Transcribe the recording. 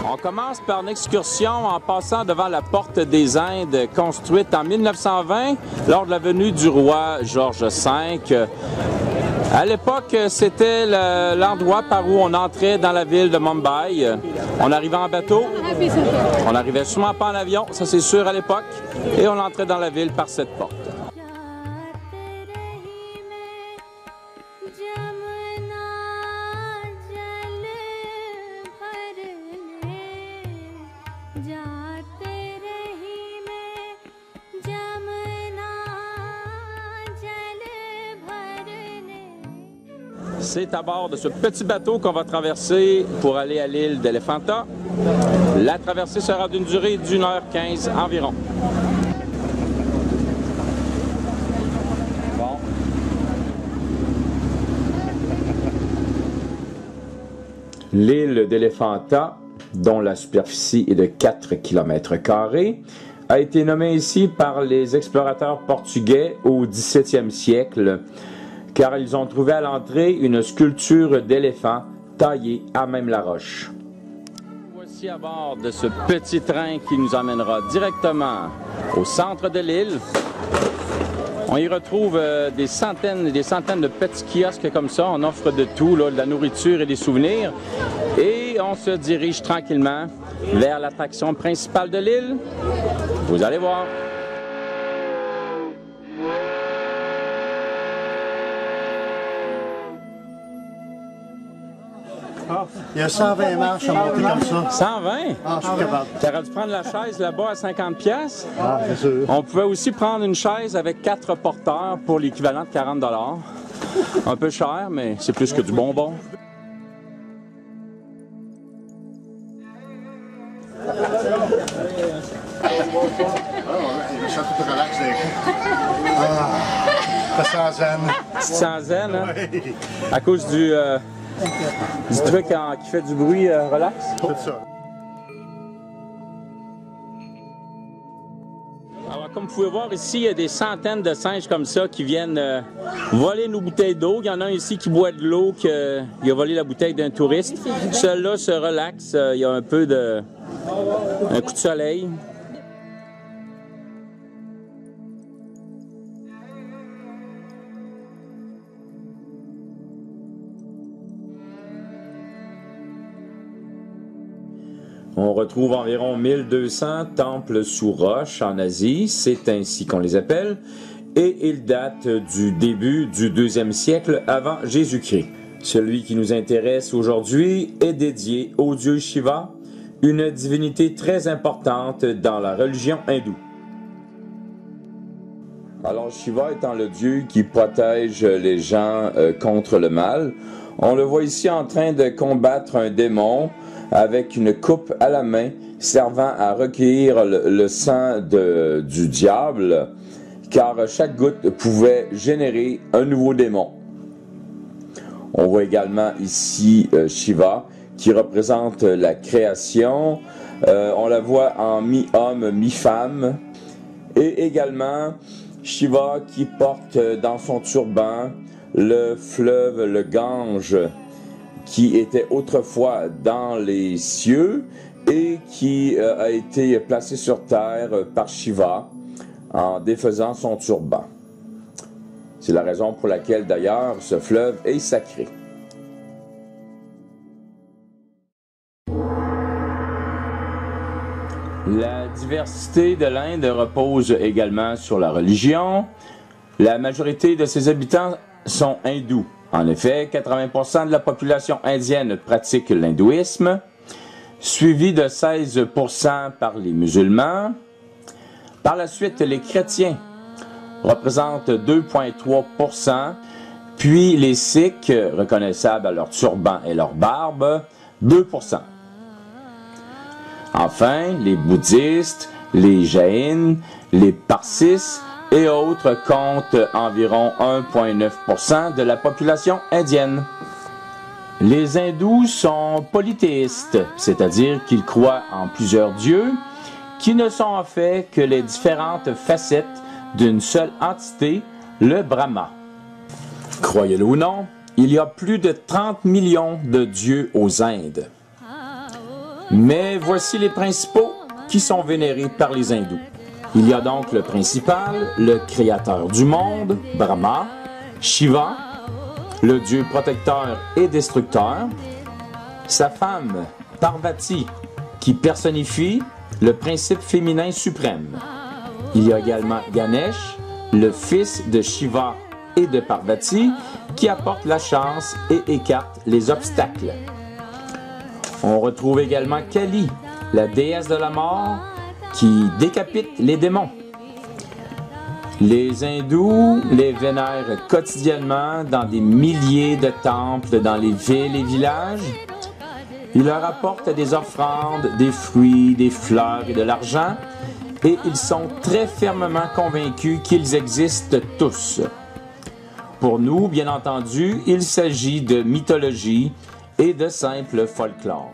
On commence par une excursion en passant devant la Porte des Indes, construite en 1920 lors de la venue du roi George V. À l'époque, c'était l'endroit par où on entrait dans la ville de Mumbai. On arrivait en bateau, on arrivait sûrement pas en avion, ça c'est sûr à l'époque, et on entrait dans la ville par cette porte. C'est à bord de ce petit bateau qu'on va traverser pour aller à l'île d'Elephanta. La traversée sera d'une durée d'1h15 environ. Bon. L'île d'Elephanta, dont la superficie est de 4 km², a été nommée ici par les explorateurs portugais au XVIIe siècle, car ils ont trouvé à l'entrée une sculpture d'éléphant taillée à même la roche. Voici à bord de ce petit train qui nous emmènera directement au centre de l'île. On y retrouve des centaines et des centaines de petits kiosques comme ça. On offre de tout, là, de la nourriture et des souvenirs. Et on se dirige tranquillement vers l'attraction principale de l'île. Vous allez voir. Il y a 120 marches à monter comme ça. 120? Ah, je suis capable. Tu aurais dû prendre la chaise là-bas à 50$. Ah, c'est sûr. On pouvait aussi prendre une chaise avec 4 porteurs pour l'équivalent de 40$. Un peu cher, mais c'est plus que du bonbon. Je suis tout relax avec ça sent zen. Tu te sens zen, hein? Oui. À cause du truc qui fait du bruit relax? C'est ça. Alors, comme vous pouvez voir ici, il y a des centaines de singes comme ça qui viennent voler nos bouteilles d'eau. Il y en a un ici qui boit de l'eau, qui a volé la bouteille d'un touriste. Celui-là se relaxe, il y a un peu un coup de soleil. On retrouve environ 1200 temples sous roche en Asie, c'est ainsi qu'on les appelle, et ils datent du début du 2e siècle avant Jésus-Christ. Celui qui nous intéresse aujourd'hui est dédié au dieu Shiva, une divinité très importante dans la religion hindoue. Alors Shiva étant le dieu qui protège les gens contre le mal, on le voit ici en train de combattre un démon avec une coupe à la main servant à recueillir le sang du diable, car chaque goutte pouvait générer un nouveau démon. On voit également ici Shiva qui représente la création. On la voit en mi-homme, mi-femme. Et également Shiva qui porte dans son turban le fleuve, le Gange, qui était autrefois dans les cieux et qui a été placé sur terre par Shiva en défaisant son turban. C'est la raison pour laquelle d'ailleurs ce fleuve est sacré. La diversité de l'Inde repose également sur la religion. La majorité de ses habitants sont hindous. En effet, 80% de la population indienne pratique l'hindouisme, suivi de 16% par les musulmans. Par la suite, les chrétiens représentent 2,3%, puis les sikhs, reconnaissables à leur turban et leur barbe, 2%. Enfin, les bouddhistes, les jaïns, les parsis et autres comptent environ 1,9% de la population indienne. Les hindous sont polythéistes, c'est-à-dire qu'ils croient en plusieurs dieux, qui ne sont en fait que les différentes facettes d'une seule entité, le Brahma. Croyez-le ou non, il y a plus de 30 millions de dieux aux Indes. Mais voici les principaux qui sont vénérés par les hindous. Il y a donc le principal, le créateur du monde, Brahma, Shiva, le dieu protecteur et destructeur, sa femme, Parvati, qui personnifie le principe féminin suprême. Il y a également Ganesh, le fils de Shiva et de Parvati, qui apporte la chance et écarte les obstacles. On retrouve également Kali, la déesse de la mort, qui décapite les démons. Les hindous les vénèrent quotidiennement dans des milliers de temples dans les villes et villages. Ils leur apportent des offrandes, des fruits, des fleurs et de l'argent, et ils sont très fermement convaincus qu'ils existent tous. Pour nous, bien entendu, il s'agit de mythologie et de simple folklore.